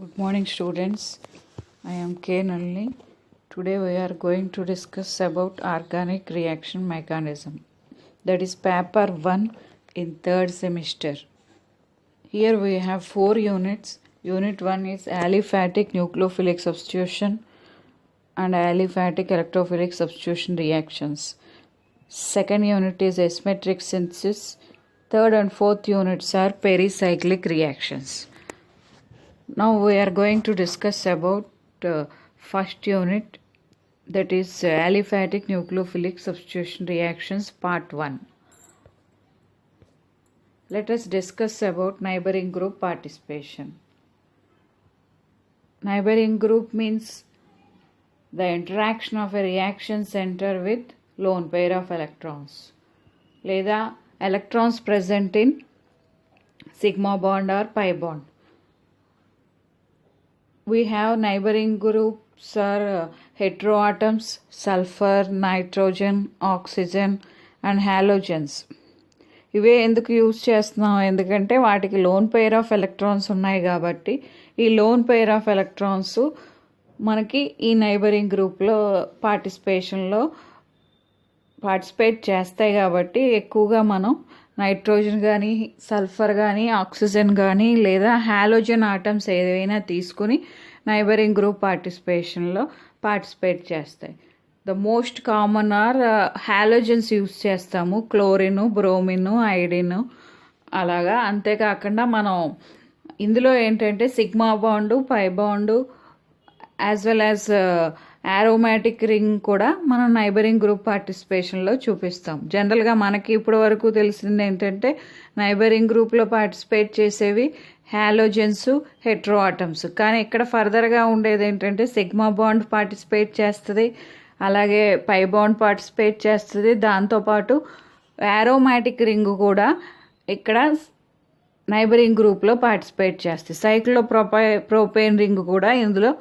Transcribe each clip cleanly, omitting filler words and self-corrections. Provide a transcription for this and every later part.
Good morning, students. I am K. Nalini. Today we are going to discuss about organic reaction mechanism. That is paper 1 in third semester. Here we have 4 units. Unit 1 is aliphatic nucleophilic substitution and aliphatic electrophilic substitution reactions. Second unit is asymmetric synthesis. Third and fourth units are pericyclic reactions. Now we are going to discuss about first unit, that is aliphatic nucleophilic substitution reactions part 1. Let us discuss about neighboring group participation. Neighboring group means the interaction of a reaction center with lone pair of electrons, లేదా electrons present in sigma bond or pi bond. We have neighboring groups are heteroatoms, sulfur, nitrogen, oxygen and halogens. ఇవే ఎందుకు use చేస్తున్నాం, ఎందుకంటే వాటికి loan pair of electrons ఉన్నాయి కాబట్టి ఈ loan pair of electrons మనకి ఈ నైబరింగ్ గ్రూప్లో పార్టిసిపేట్ చేస్తాయి కాబట్టి ఎక్కువగా మనం నైట్రోజన్ కానీ సల్ఫర్ కానీ ఆక్సిజన్ కానీ లేదా హాలోజన్ ఆటమ్స్ ఏదైనా తీసుకుని నైబరింగ్ గ్రూప్ పార్టిసిపేట్ చేస్తాయి. The most common or halogens use చేస్తాము, క్లోరిన్, బ్రోమిన్, ఐడిన్ అలాగా. అంతేకాకుండా మనం ఇందులో ఏంటంటే sigma bond, pi bond as well as aromatic ring కూడా మనం నైబరింగ్ గ్రూప్ పార్టిసిపేషన్లో చూపిస్తాం. జనరల్గా మనకి ఇప్పటి వరకు తెలిసింది ఏంటంటే నైబరింగ్ గ్రూప్లో పార్టిసిపేట్ చేసేవి హాలోజన్స్, హెట్రో ఆటమ్స్. కానీ ఇక్కడ ఫర్దర్గా ఉండేది ఏంటంటే సిగ్మా బాండ్ పార్టిసిపేట్ చేస్తుంది, అలాగే పై బాండ్ పార్టిసిపేట్ చేస్తుంది, దాంతోపాటు ఆరోమాటిక్ రింగ్ కూడా ఇక్కడ నైబరింగ్ గ్రూప్లో పార్టిసిపేట్ చేస్తుంది. సైక్లో ప్రోపేన్ రింగ్ కూడా ఇందులో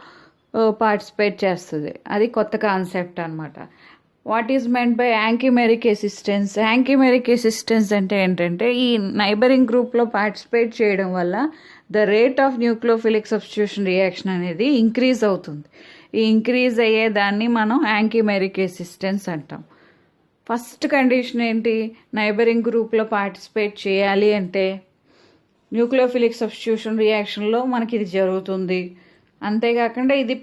పార్టిసిపేట్ చేస్తుంది. అది కొత్త కాన్సెప్ట్ అనమాట. What is meant by anchimeric assistance? Anchimeric assistance అంటే ఏంటంటే ఈ నైబరింగ్ గ్రూప్లో పార్టిసిపేట్ చేయడం వల్ల the rate of nucleophilic substitution reaction అనేది ఇంక్రీజ్ అవుతుంది. ఈ ఇంక్రీజ్ అయ్యేదాన్ని మనం యాంకిమెరిక్ ఎసిస్టెన్స్ అంటాం. ఫస్ట్ కండిషన్ ఏంటి, నైబరింగ్ గ్రూప్లో పార్టిసిపేట్ చేయాలి అంటే న్యూక్లియోఫిలిక్ సబ్స్టిట్యూషన్ రియాక్షన్లో మనకి ఇది జరుగుతుంది. అంతేకాకుండా ఇది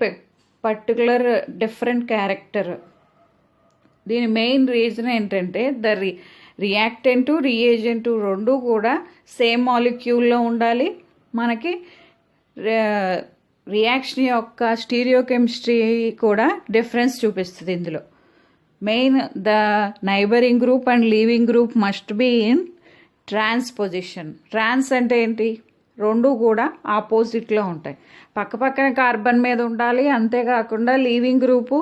పర్టికులర్ డిఫరెంట్ క్యారెక్టర్. దీని మెయిన్ రీజన్ ఏంటంటే ద రియాక్టెంటు, రియేజెంటు రెండు కూడా సేమ్ మాలిక్యూల్లో ఉండాలి. మనకి రియాక్షన్ యొక్క స్టీరియోకెమిస్ట్రీ కూడా డిఫరెన్స్ చూపిస్తుంది ఇందులో. Main the neighboring group and leaving group must be in trans position. Trans అంటే ఏంటి, రెండు కూడా ఆపోజిట్లో ఉంటాయి, పక్కపక్కన కార్బన్ మీద ఉండాలి. అంతేకాకుండా లీవింగ్ గ్రూపు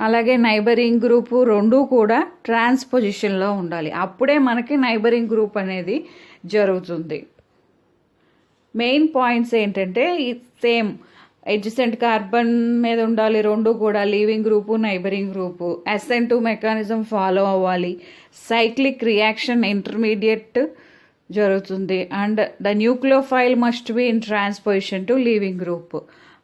అలాగే నైబరింగ్ గ్రూపు రెండు కూడా ట్రాన్స్ పొజిషన్లో ఉండాలి. అప్పుడే మనకి నైబరింగ్ గ్రూప్ అనేది జరుగుతుంది. మెయిన్ పాయింట్స్ ఏంటంటే సేమ్ ఎడ్జసెంట్ కార్బన్ మీద ఉండాలి రెండు కూడా, leaving group neighbouring group. SN2 mechanism follow అవ్వాలి. సైక్లిక్ రియాక్షన్ ఇంటర్మీడియట్ జరుగుతుంది. And the nucleophile must be in trans position to leaving group.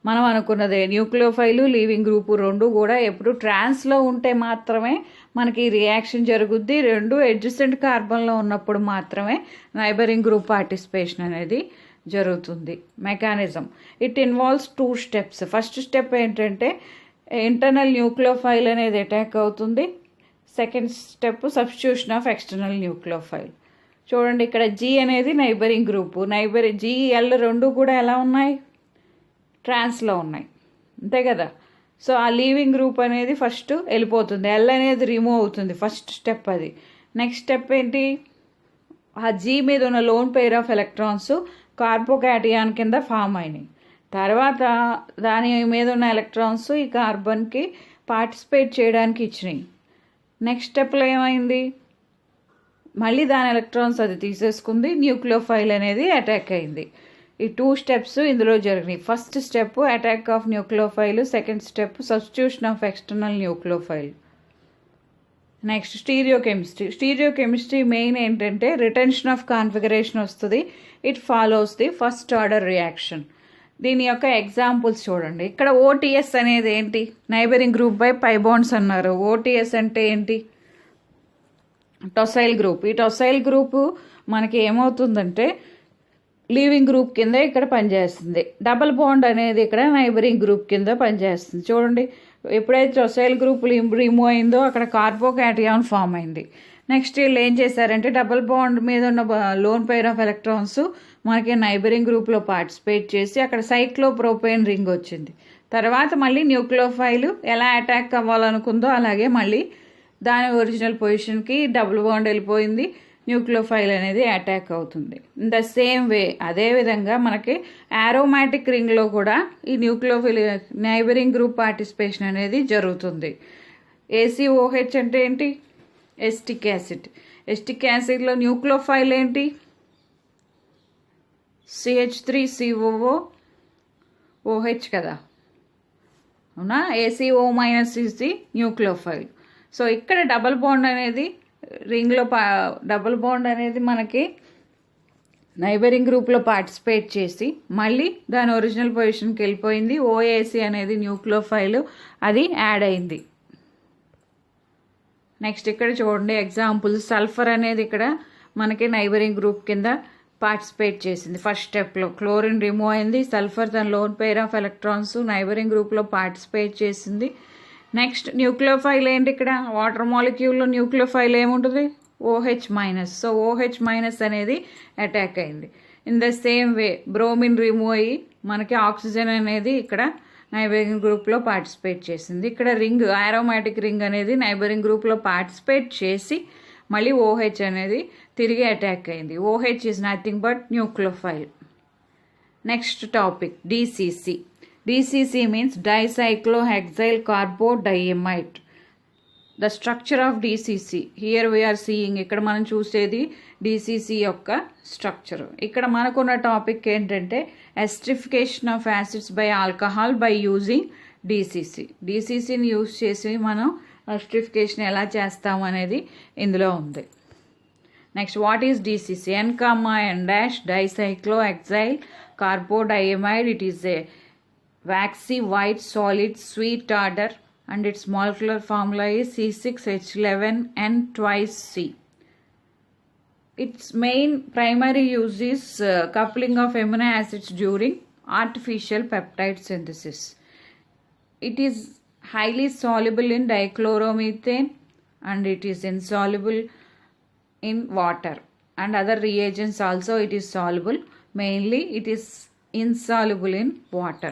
మనం అనుకున్నదే, న్యూక్లియోఫైలు లీవింగ్ గ్రూపు రెండు కూడా ఎప్పుడు ట్రాన్స్లో ఉంటే మాత్రమే మనకి రియాక్షన్ జరుగుద్ది. రెండు ఎడ్జసెంట్ కార్బన్లో ఉన్నప్పుడు మాత్రమే నైబరింగ్ గ్రూప్ పార్టిసిపేషన్ అనేది జరుగుతుంది. Mechanism it involves 2 steps. First step ఏంటంటే ఇంటర్నల్ న్యూక్లియోఫైల్ అనేది అటాక్ అవుతుంది. Second step substitution of external nucleophile. చూడండి ఇక్కడ G అనేది నైబరింగ్ గ్రూపు, GL రెండు కూడా ఎలా ఉన్నాయి, ట్రాన్స్లో ఉన్నాయి, అంతే కదా. సో ఆ లీవింగ్ గ్రూప్ అనేది ఫస్ట్ వెళ్ళిపోతుంది, L అనేది రిమూవ్ అవుతుంది. ఫస్ట్ స్టెప్ అది. నెక్స్ట్ స్టెప్ ఏంటి, ఆ G మీద ఉన్న లోన్ పెయిర్ ఆఫ్ ఎలక్ట్రాన్స్ కార్బోకాటియాన్ కింద ఫామ్ అయినాయి. తర్వాత దాని మీద ఉన్న ఎలక్ట్రాన్స్ ఈ కార్బన్కి పార్టిసిపేట్ చేయడానికి ఇచ్చినాయి. నెక్స్ట్ స్టెప్లో ఏమైంది, మళ్ళీ దాని ఎలక్ట్రాన్స్ అది తీసేసుకుంది, న్యూక్లియోఫైల్ అనేది అటాక్ అయింది. ఈ 2 స్టెప్స్ ఇందులో జరిగినాయి. First step attack of nucleophile, second step substitution of external nucleophile. Next stereochemistry main ఏంటంటే రిటెన్షన్ ఆఫ్ కాన్ఫిగరేషన్ వస్తుంది. It follows the first order reaction. దీని యొక్క ఎగ్జాంపుల్స్ చూడండి. ఇక్కడ ఓటీఎస్ అనేది ఏంటి? Neighbouring group by pi bonds అన్నారు. ఓటీఎస్ అంటే ఏంటి? Tosyl group. ఈ టొసైల్ గ్రూపు మనకి ఏమవుతుందంటే లీవింగ్ గ్రూప్ కింద ఇక్కడ పనిచేస్తుంది. డబుల్ బాండ్ అనేది ఇక్కడ నైబరింగ్ గ్రూప్ కింద పనిచేస్తుంది. చూడండి, ఎప్పుడైతే టొసైల్ గ్రూప్ రిమూవ్ అయిందో అక్కడ కార్బోకాటియాన్ ఫామ్ అయింది. నెక్స్ట్ వీళ్ళు ఏం చేశారంటే డబుల్ బాండ్ మీద ఉన్న లోన్ పెయిర్ ఆఫ్ ఎలక్ట్రాన్స్ మనకి నైబరింగ్ గ్రూప్లో పార్టిసిపేట్ చేసి అక్కడ సైక్లోప్రోపేన్ రింగ్ వచ్చింది. తర్వాత మళ్ళీ న్యూక్లియోఫైల్ ఎలా అటాక్ అవ్వాలనుకుందో అలాగే మళ్ళీ దాని ఒరిజినల్ పొజిషన్కి డబుల్ బాండ్ వెళ్ళిపోయింది, న్యూక్లియోఫైల్ అనేది అటాక్ అవుతుంది. ఇన్ ద సేమ్ వే అదేవిధంగా మనకి ఆరోమాటిక్ రింగ్లో కూడా ఈ న్యూక్లియోఫైల్ నైబరింగ్ గ్రూప్ పార్టిసిపేషన్ అనేది జరుగుతుంది. ACOH అంటే ఏంటి? Acetic acid. ఎస్టిక్ యాసిడ్లో న్యూక్లియోఫైల్ ఏంటి? CH3COOH కదా, అవునా? ACO- is the nucleophile. So ఇక్కడ డబుల్ బాండ్ అనేది రింగ్లో డబుల్ బాండ్ అనేది మనకి నైబరింగ్ గ్రూప్లో పార్టిసిపేట్ చేసి మళ్ళీ దాని ఒరిజినల్ పొజిషన్కి వెళ్ళిపోయింది. OAC అనేది న్యూక్లియోఫైల్ అది యాడ్ అయింది. నెక్స్ట్ ఇక్కడ చూడండి ఎగ్జాంపుల్. సల్ఫర్ అనేది ఇక్కడ మనకి నైబరింగ్ గ్రూప్ కింద పార్టిసిపేట్ చేసింది. ఫస్ట్ స్టెప్లో క్లోరిన్ రిమూవ్ అయింది, సల్ఫర్ తన loan pair of electrons neighbouring గ్రూప్లో పార్టిసిపేట్ చేసింది. నెక్స్ట్ న్యూక్లియోఫైల్ ఏంటి? ఇక్కడ వాటర్ మాలిక్యూల్లో న్యూక్లియోఫైల్ ఏముంటుంది? OH-. సో OH- అనేది అటాక్ అయింది. In the same way bromine remove అయ్యి మనకి ఆక్సిజన్ అనేది ఇక్కడ నైబరింగ్ గ్రూప్లో పార్టిసిపేట్ చేసింది. ఇక్కడ రింగ్ ఆరోమాటిక్ రింగ్ అనేది నైబరింగ్ గ్రూప్లో పార్టిసిపేట్ చేసి మళ్ళీ OH అనేది తిరిగి అటాక్ అయింది. OH is nothing but nucleophile. Next topic DCC. DCC means dicyclohexyl carbodiamide. The structure of DCC. Here we are seeing, ఇక్కడ మనం చూసేది DCC యొక్క స్ట్రక్చర్. ఇక్కడ మనకున్న టాపిక్ ఏంటంటే esterification of acids by alcohol by using DCC. DCCని use చేసి మనం ఎస్ట్రిఫికేషన్ ఎలా చేస్తాం అనేది ఇందులో ఉంది. Next what is DCC? N-N- dicyclohexyl carbodiamide. It is a waxy white solid sweet odor and its molecular formula is C6H11N twice C. Its main primary use is coupling of amino acids during artificial peptide synthesis. It is highly soluble in dichloromethane and it is insoluble in water and other reagents also. It is soluble, mainly it is insoluble in water.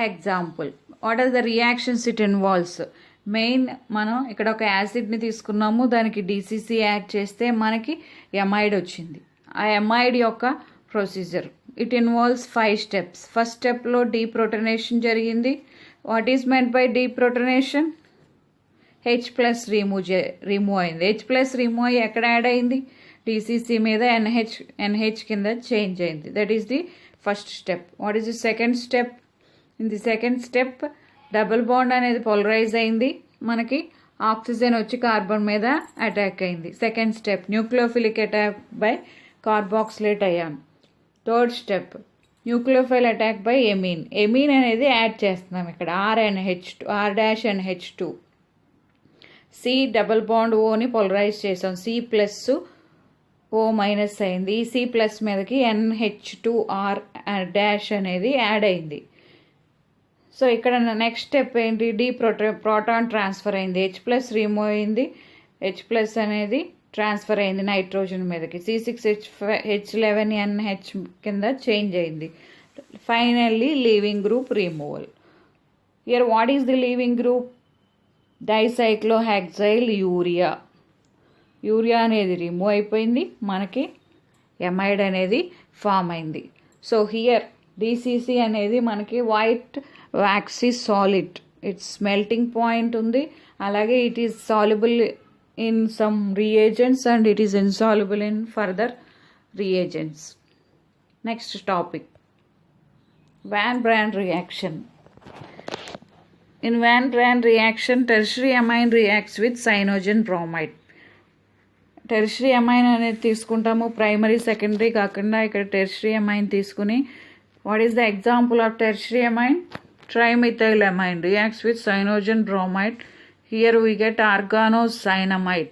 Example, what are the reactions it involves? Main మనం ఇక్కడ ఒక యాసిడ్ని తీసుకున్నాము, దానికి DCC add చేస్తే మనకి amide వచ్చింది. ఆ amide యొక్క procedure it involves 5 steps. First స్టెప్లో డీప్రోటనేషన్ జరిగింది. What is meant by deprotonation? H+ remove అయింది. H+ రిమూవ్ అయ్యి ఎక్కడ యాడ్ అయింది? DCC మీద NH కింద చేంజ్ అయింది. That is the first step. What is the second step? In the second step double bond అనేది పోలరైజ్ అయింది, మనకి ఆక్సిజన్ వచ్చి కార్బన్ మీద అటాక్ అయింది. Second step nucleophilic attack by carboxylate ion. Third step nucleophile attack by amine. Amine అనేది add చేస్తున్నాం ఇక్కడ R-NH2. C double bond ఓని పోలరైజ్ చేసాం, C+O- అయింది. ఈ C+ మీదకి NH2R- అనేది యాడ్ అయింది. సో ఇక్కడ నెక్స్ట్ స్టెప్ ఏంటి? ప్రోటాన్ ట్రాన్స్ఫర్ అయింది. H+ రిమూవ్ అయింది, H+ అనేది ట్రాన్స్ఫర్ అయింది నైట్రోజన్ మీదకి. C6H11NH కింద చేంజ్ అయింది. Finally leaving group removal. Here what is the leaving group? Dicyclohexyl urea. Urea అనేది రిమూవ్ అయిపోయింది, మనకి ఎమైడ్ అనేది ఫామ్ అయింది. సో హియర్ DCC అనేది మనకి white waxy solid. It's melting point ఉంది, అలాగే it is soluble in some reagents and it is insoluble in further reagents. Next topic Van Brand reaction. In Van Brand reaction, tertiary amine reacts with cyanogen bromide. Tertiary amine అనేది తీసుకుంటాము, primary secondary కాకుండా ఇక్కడ tertiary amine తీసుకుని What is the example of tertiary amine? Trimethylamine reacts with cyanogen bromide. Here we get organosinamide.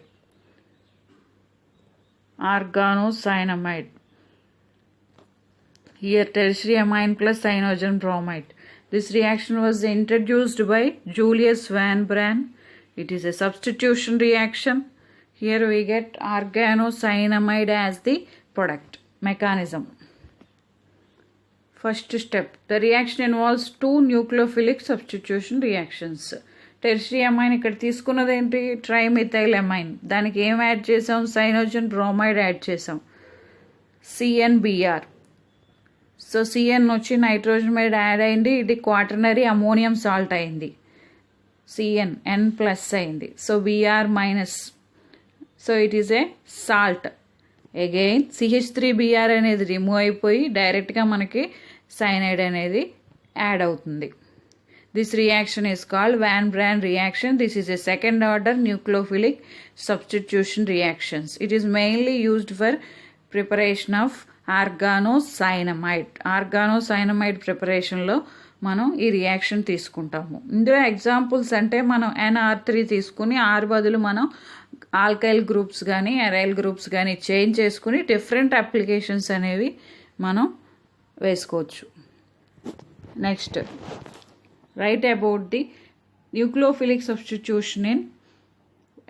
Here tertiary amine plus cyanogen bromide. This reaction was introduced by Julius Van Braun. It is a substitution reaction. Here we get organosinamide as the product. Mechanism. First step. The reaction involves two nucleophilic substitution reactions. Tertiary amine ఇక్కడ తీసుకున్నది ఏంటి? Trimethyl amine. దానికి ఏం add చేసాం? Cyanogen bromide add చేసాం, CnBr. So CN వచ్చి nitrogen మీద add అయింది, ఇది క్వాటర్నరీ అమోనియం సాల్ట్ అయింది, CN N ప్లస్ అయింది, so Br minus. So it is a salt. Again CH3Br అనేది రిమూవ్ అయిపోయి డైరెక్ట్గా మనకి సైనైడ్ అనేది యాడ్ అవుతుంది. This reaction is called Van Braun reaction. This is a second order nucleophilic substitution reactions. It is mainly used for preparation of organosinamide. Organosinamide ప్రిపరేషన్లో మనం ఈ reaction తీసుకుంటాము. ఇందులో ఎగ్జాంపుల్స్ అంటే మనం NR3 తీసుకుని R బదులు మనం ఆల్కైల్ గ్రూప్స్ కానీ అరైల్ గ్రూప్స్ కానీ చేంజ్ చేసుకుని డిఫరెంట్ అప్లికేషన్స్ అనేవి మనం వేసుకోవచ్చు. Next, write about the nucleophilic substitution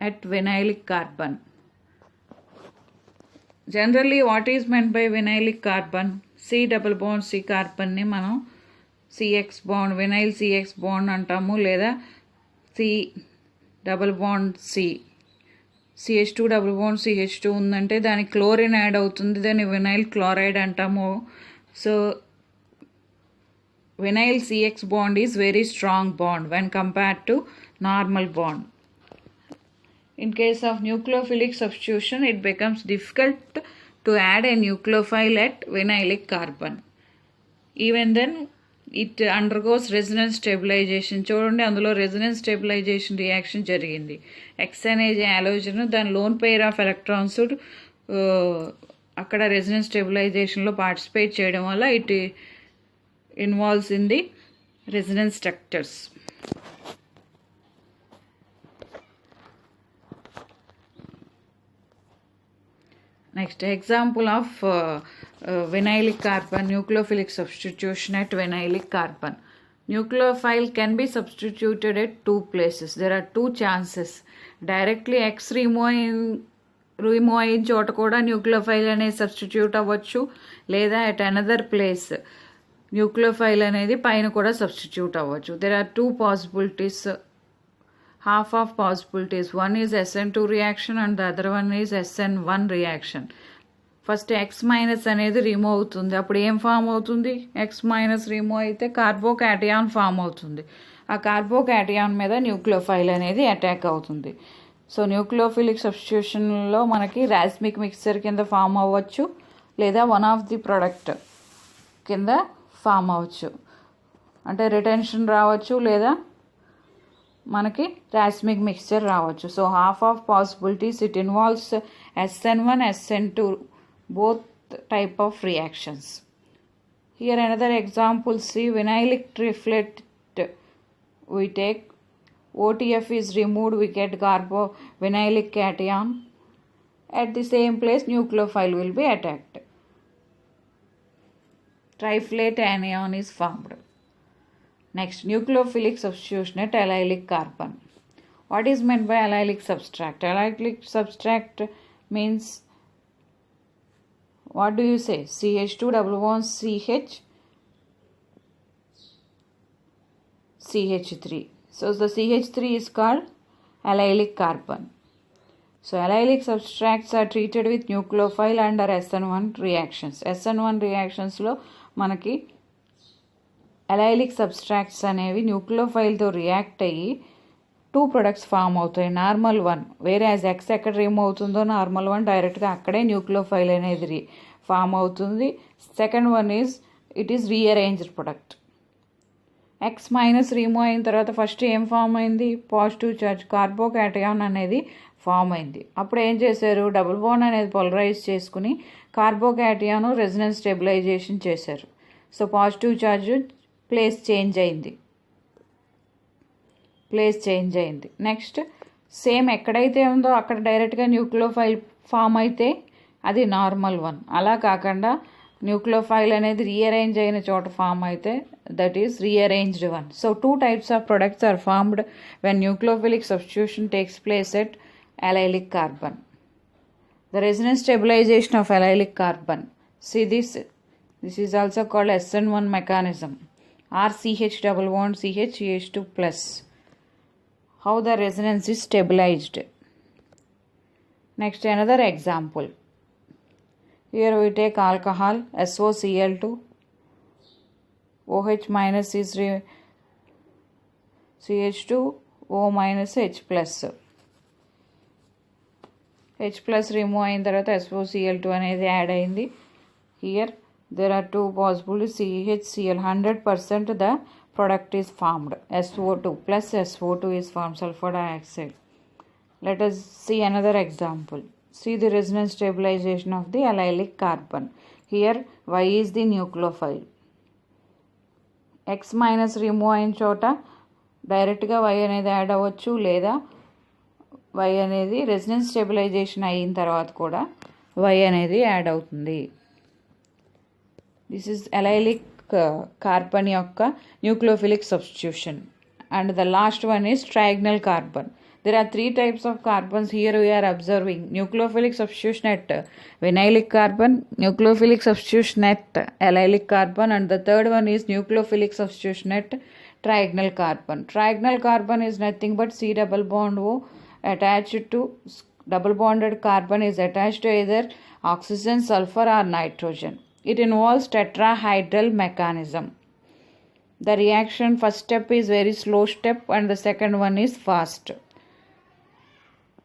at vinylic carbon. Generally, what is meant by vinylic carbon? C double bond C carbon ni మనం CX bond vinyl CX bond అంటాము, లేదా C double bond C CH2 double bond CH2 ఉందంటే దానికి chlorine add అవుతుంది, దాన్ని vinyl chloride అంటాము. So vinyl CX bond is very strong bond when compared to normal bond. In case of nucleophilic substitution, it becomes difficult to add a nucleophile at vinylic carbon. Even then, it undergoes resonance stabilization. చూడండి, అందులో resonance stabilization reaction జరిగింది. X అనేది halogen, దాని loan pair of electrons అక్కడ resonance stabilizationలో participate చేయడం వల్ల it involves in the resonance structures. Next, example of vinylic carbon nucleophilic substitution at vinylic carbon. Nucleophile can be substituted at two places. There are two chances. Directly X remove అయిన చోట కూడా nucleophile అనేది substitute అవ్వచ్చు, లేదా at another place nucleophile అనేది పైన కూడా substitute అవ్వచ్చు. There are two possibilities, half of possibilities. One is SN2 reaction and the other one is SN1 reaction. First X minus అనేది రిమూవ్ అవుతుంది, అప్పుడు ఏం ఫామ్ అవుతుంది? ఎక్స్ మైనస్ రిమూవ్ అయితే కార్బోకాటియాన్ ఫామ్ అవుతుంది. ఆ కార్బోకాటియాన్ మీద న్యూక్లియోఫైల్ అనేది అటాక్ అవుతుంది. సో న్యూక్లియోఫిలిక్ సబ్స్టిట్యూషన్లో మనకి రాస్మిక్ మిక్చర్ కింద ఫామ్ అవ్వచ్చు, లేదా వన్ ఆఫ్ ది ప్రొడక్ట్ కింద ఫామ్ అవ్వచ్చు. అంటే రిటెన్షన్ రావచ్చు, లేదా మనకి రాస్మిక్ మిక్స్చర్ రావచ్చు. So half of possibilities it involves SN1 SN2 both type of reactions. Here another example, see vinylic triplet. We take OTF is removed, we get vinylic cation. At the same place nucleophile will be attacked. Triflate anion is formed. Next, nucleophilic substitution at allylic carbon. What is meant by allylic substract? Allylic substract means, what do you say? CH2 double bond CH3. So the CH3 is called allylic carbon. So allylic substracts are treated with nucleophile under SN1 reactions. SN1 reactions లో మనకి allylic substracts అనేవి న్యూక్లియోఫైల్తో react అయ్యి two products form అవుతాయి. Normal one, వేరే as X ఎక్కడ remove అవుతుందో normal one డైరెక్ట్గా అక్కడే న్యూక్లియోఫైల్ అనేది ఫామ్ అవుతుంది. Second one it is rearranged product. X minus remove అయిన తర్వాత ఫస్ట్ ఏం ఫామ్ అయింది? పాజిటివ్ చార్జ్ కార్బోకాటయాన్ అనేది ఫామ్ అయింది. అప్పుడు ఏం చేశారు? డబుల్ బాండ్ అనేది పోలరైజ్ చేసుకుని కార్బోకాటయాన్ రెజొనెన్స్ స్టెబిలైజేషన్ చేశారు. So positive charge place change అయింది. నెక్స్ట్ సేమ్ ఎక్కడైతే ఉందో అక్కడ డైరెక్ట్గా న్యూక్లియోఫైల్ ఫామ్ అయితే అది నార్మల్ వన్. అలా కాకుండా న్యూక్లియోఫైల్ అనేది రీఅరేంజ్ అయిన చోట ఫామ్ అయితే that is rearranged one. So 2 types of products are formed when nucleophilic substitution takes place at allylic carbon. The resonance stabilization of allylic carbon. See this is also called SN1 mechanism. RCH double bond CH CH2 plus. How the resonance is stabilized. Next, another example. Here we take alcohol SOCl2, OH minus is CH2, O minus H plus. H plus remove అయిన తర్వాత SOCl2 అనేది add అయింది. Here there are 2 possibilities, CHCl. 100% the product is formed. SO2 plus SO2 is formed, sulfur dioxide. Let us see another example. See the resonance stabilization of the allylic carbon. Here Y is the nucleophile. X minus remove అయిన చోట డైరెక్ట్గా Y అనేది add అవ్వచ్చు, లేదా Y అనేది resonance stabilisation అయిన తర్వాత కూడా Y అనేది యాడ్ అవుతుంది. దిస్ ఈజ్ allylic carbon యొక్క nucleophilic substitution. And the last one is trigonal carbon. There are 3 types of carbons here we are observing. Nucleophilic substitution at vinylic carbon, nucleophilic substitution at allylic carbon, and the third one is nucleophilic substitution at trigonal carbon. Trigonal carbon is nothing but C double bond O attached to double bonded carbon is attached to either oxygen, sulfur or nitrogen. It involves tetrahedral mechanism. The reaction first step is very slow step and the second one is fast.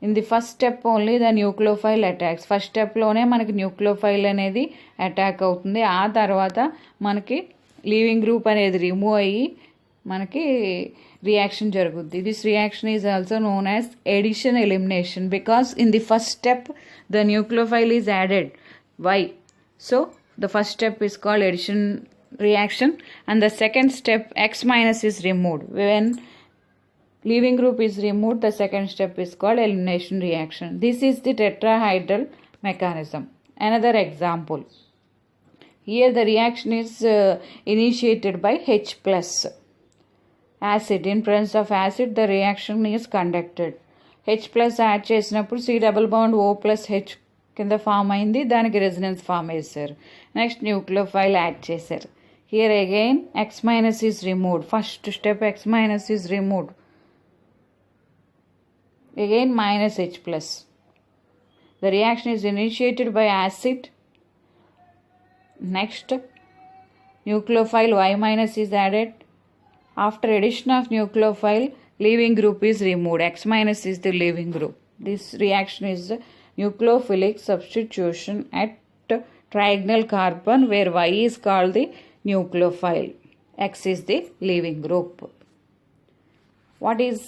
In the first step only the nucleophile attacks. First step లోనే మనకి nucleophile అనేది attack అవుతుంది. ఆ తర్వాత మనకి leaving group అనేది remove అయ్యి మనకి రియాక్షన్ జరుగుద్ది. This reaction is also known as addition elimination because in the first step the nucleophile is added. Why? So the first step is called addition reaction and the second step X minus is removed. When leaving group is removed, the second step is called elimination reaction. This is the tetrahedral mechanism. Another example. Here the reaction is initiated by H plus acid. In presence of acid the reaction is conducted. H plus add చేసినప్పుడు C double bond O plus H కింద form అయింది, దానికి resonance form వేశారు. Next nucleophile add చేశారు. Here again X minus is removed. First step X minus is removed. Again minus H plus. The reaction is initiated by acid. Next nucleophile Y minus is added. After addition of nucleophile, leaving group is removed. X minus is the leaving group. This reaction is nucleophilic substitution at trigonal carbon where Y is called the nucleophile, X is the leaving group. What is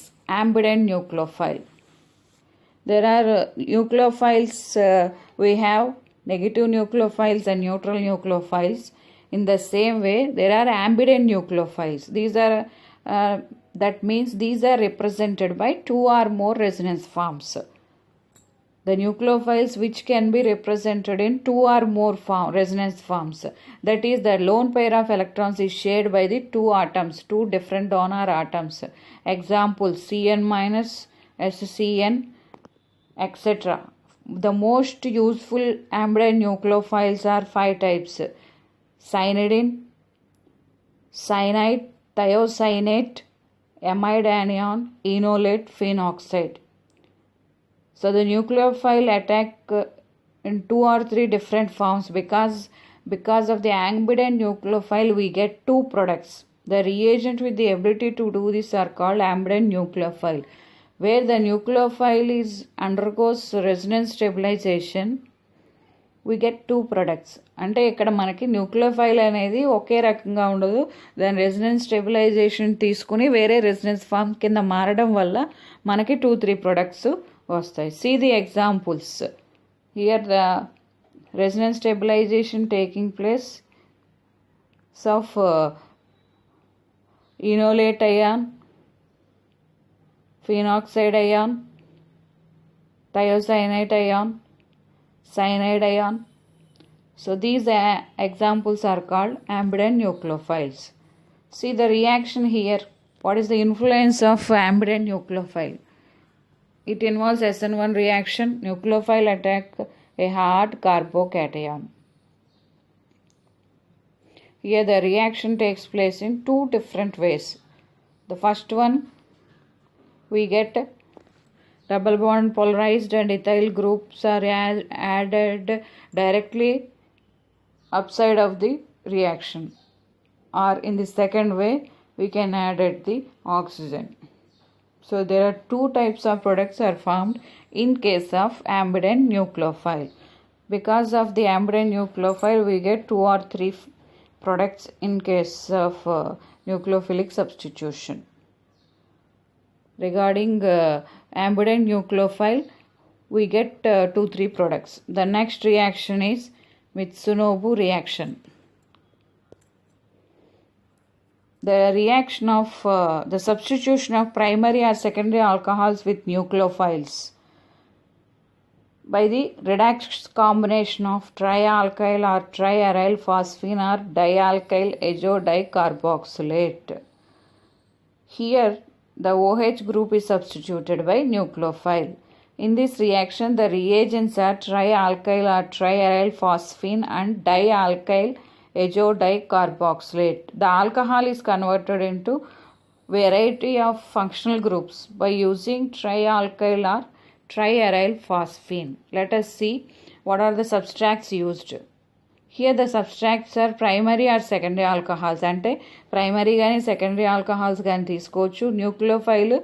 ambident nucleophile? There are nucleophiles, we have negative nucleophiles and neutral nucleophiles. In the same way there are ambident nucleophiles. These are that means these are represented by 2 or more resonance forms. The nucleophiles which can be represented in 2 or more resonance forms, that is the lone pair of electrons is shared by the 2 atoms, 2 different donor atoms. Example Cn minus, SCN, etc. The most useful ambident nucleophiles are 5 types: cyanidin, cyanide, thiocyanate, amide anion, enolate, phenoxide. So the nucleophile attack in 2 or 3 different forms because of the ambident nucleophile we get 2 products. The reagent with the ability to do this are called ambident nucleophile. Where the nucleophile is undergoes resonance stabilization, we get 2 products. అంటే ఇక్కడ మనకి nucleophile అనేది ఒకే రకంగా ఉండదు. దాని resonance stabilisation తీసుకుని వేరే resonance form కింద మారడం వల్ల మనకి 2-3 ప్రొడక్ట్స్ వస్తాయి. See the examples. Here the resonance stabilization taking place. of enolate ion, phenoxide ion, thiocyanate ion, cyanide ion. So these examples are called ambident nucleophiles. See the reaction here. What is the influence of ambident nucleophile? It involves SN1 reaction. Nucleophile attack a hard carbocation. Here the reaction takes place in two different ways. The first one, we get double bond polarized and ethyl groups are added directly upside of the reaction, or in the second way we can add at the oxygen. So there are two types of products are formed in case of ambident nucleophile. Because of the ambident nucleophile we get 2 or 3 products in case of nucleophilic substitution. Regarding ambident nucleophile we get 2-3 products. The next reaction is Mitsunobu reaction. The reaction of the substitution of primary or secondary alcohols with nucleophiles by the redox combination of trialkyl or triaryl phosphine or dialkyl azodicarboxylate. Here the OH group is substituted by nucleophile. In this reaction the reagents are trialkyl or triaryl phosphine and dialkyl azodicarboxylate. The alcohol is converted into variety of functional groups by using trialkyl or triaryl phosphine. Let us see what are the substrates used. Here the substrates are primary or secondary alcohols. అంటే primary కానీ secondary alcohols కానీ తీసుకోవచ్చు. Nucleophile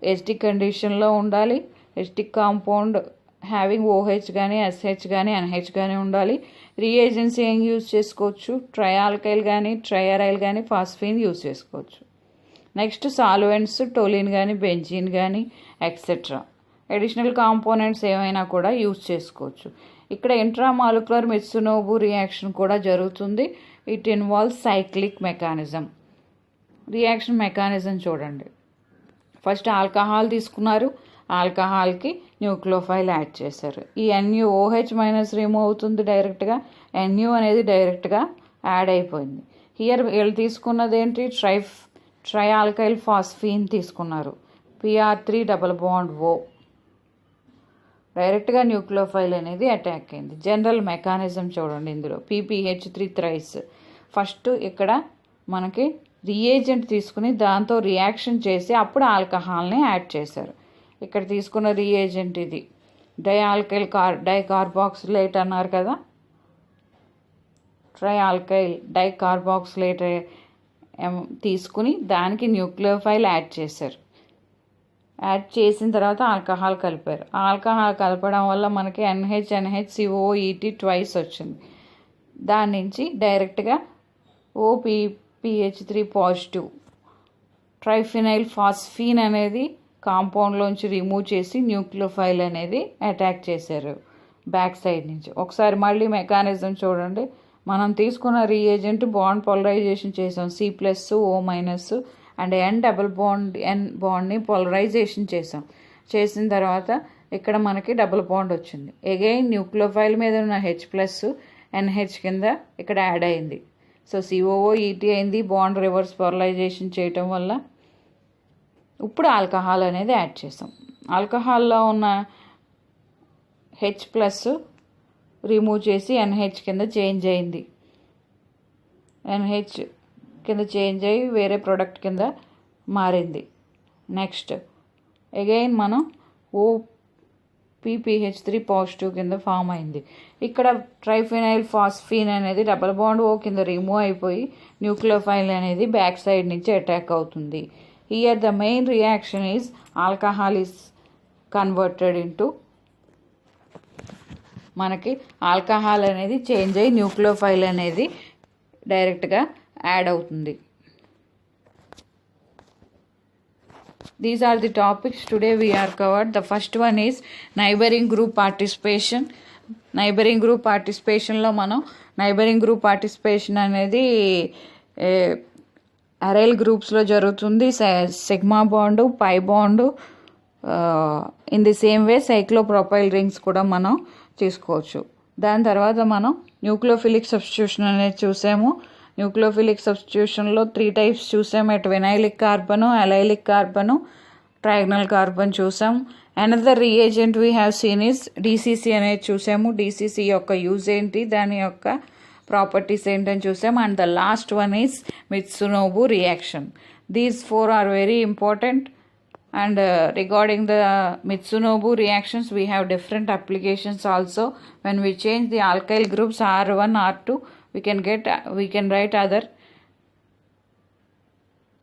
acidic కండిషన్లో ఉండాలి. Acidic compound having OH కానీ SH కానీ NH కానీ ఉండాలి. రియేజెంట్స్ ఏం యూజ్ చేసుకోవచ్చు? ట్రయాల్కైల్ కానీ ట్రయారైల్ కానీ ఫాస్ఫిన్ యూజ్ చేసుకోవచ్చు. నెక్స్ట్ సాల్వెంట్స్ టోలిన్ కానీ బెంజీన్ కానీ ఎక్సెట్రా. అడిషనల్ కాంపోనెంట్స్ ఏమైనా కూడా యూజ్ చేసుకోవచ్చు. ఇక్కడ ఇంట్రామాలిక్యులర్ మిత్సునోబు రియాక్షన్ కూడా జరుగుతుంది. It involves cyclic mechanism. Reaction mechanism చూడండి. ఫస్ట్ ఆల్కహాల్ తీసుకున్నారు, ఆల్కహాల్కి న్యూక్లియోఫైల్ యాడ్ చేశారు. ఈ NuOH మైనస్ రిమూవ్ అవుతుంది డైరెక్ట్గా. Nu అనేది డైరెక్ట్గా యాడ్ అయిపోయింది. హియర్ వీళ్ళు తీసుకున్నది ఏంటి? ట్రైఆల్కైల్ ఫాస్ఫీన్ తీసుకున్నారు. PR3 డబుల్ బాండ్ O డైరెక్ట్గా న్యూక్లియోఫైల్ అనేది అటాక్ అయింది. జనరల్ మెకానిజం చూడండి. ఇందులో PPH3 థ్రైస్. ఫస్ట్ ఇక్కడ మనకి రియేజెంట్ తీసుకుని దాంతో రియాక్షన్ చేసి అప్పుడు ఆల్కహాల్ని యాడ్ చేశారు. ఇక్కడ తీసుకున్న రియేజెంట్ ఇది డైఆల్కైల్ డైకార్బాక్సిలేట్ అన్నారు కదా. ట్రైఆల్కైల్ డైకార్బాక్సిలేట్ తీసుకుని దానికి న్యూక్లియోఫైల్ యాడ్ చేశారు. యాడ్ చేసిన తర్వాత ఆల్కహాల్ కలిపారు. ఆల్కహాల్ కలపడం వల్ల మనకి NH ట్వైస్ వచ్చింది. దాని నుంచి డైరెక్ట్గా OPPH3 పాజిటివ్ ట్రైఫినైల్ ఫాస్ఫీన్ అనేది కాంపౌండ్లోంచి రిమూవ్ చేసి న్యూక్లియోఫైల్ అనేది అటాక్ చేశారు బ్యాక్ సైడ్ నుంచి. ఒకసారి మళ్ళీ మెకానిజం చూడండి. మనం తీసుకున్న రియేజెంట్ బాండ్ పోలరైజేషన్ చేసాం. C+O- అండ్ N డబుల్ బాండ్ని పోలరైజేషన్ చేసాం. చేసిన తర్వాత ఇక్కడ మనకి డబుల్ బాండ్ వచ్చింది. అగైన్ న్యూక్లియోఫైల్ మీద ఉన్న H+NH కింద ఇక్కడ యాడ్ అయింది. సో COOET అయింది బాండ్ రివర్స్ పోలరైజేషన్ చేయటం వల్ల. ఇప్పుడు ఆల్కహాల్ అనేది యాడ్ చేసాం. ఆల్కహాల్లో ఉన్న H+ రిమూవ్ చేసి NH కింద చేంజ్ అయింది. NH కింద చేంజ్ అయ్యి వేరే ప్రోడక్ట్ కింద మారింది. నెక్స్ట్ అగైన్ మనం OPPH3 పాజిటివ్ కింద ఫామ్ అయింది. ఇక్కడ ట్రైఫినైల్ ఫాస్ఫీన్ అనేది డబల్ బాండ్ O కింద రిమూవ్ అయిపోయి న్యూక్లియోఫైల్ అనేది బ్యాక్ సైడ్ నుంచి అటాక్ అవుతుంది. Here the main reaction is alcohol is converted into మనకి ఆల్కహాల్ అనేది చేంజ్ అయ్యి న్యూక్లియోఫైల్ అనేది డైరెక్ట్గా యాడ్ అవుతుంది. These are the topics today we are covered. The first one is neighboring group participation. Neighboring group పార్టిసిపేషన్లో మనం neighboring group participation అనేది aryl గ్రూప్స్లో జరుగుతుంది. Sigma bond, pi bond, in the same way cyclopropyl rings కూడా మనం తీసుకోవచ్చు. దాని తర్వాత మనం న్యూక్లియోఫిలిక్ సబ్స్టిట్యూషన్ అనేది చూసాము. న్యూక్లియోఫిలిక్ సబ్స్టిట్యూషన్లో 3 టైప్స్ చూసాము. ఎట్ వినైలిక్ కార్బను, అలైలిక్ కార్బను, ట్రయాగ్నల్ కార్బన్ చూసాం. Another reagent we have seen is DCC అనేది చూసాము. డీసీసీ యొక్క యూజ్ ఏంటి, దాని యొక్క ప్రాపర్టీస్ ఏంటని చూసాం. And the last one is Mitsunobu reaction. These 4 are very important. And regarding the Mitsunobu reactions, we have different applications also. When we change the alkyl groups R1, R2, we can write other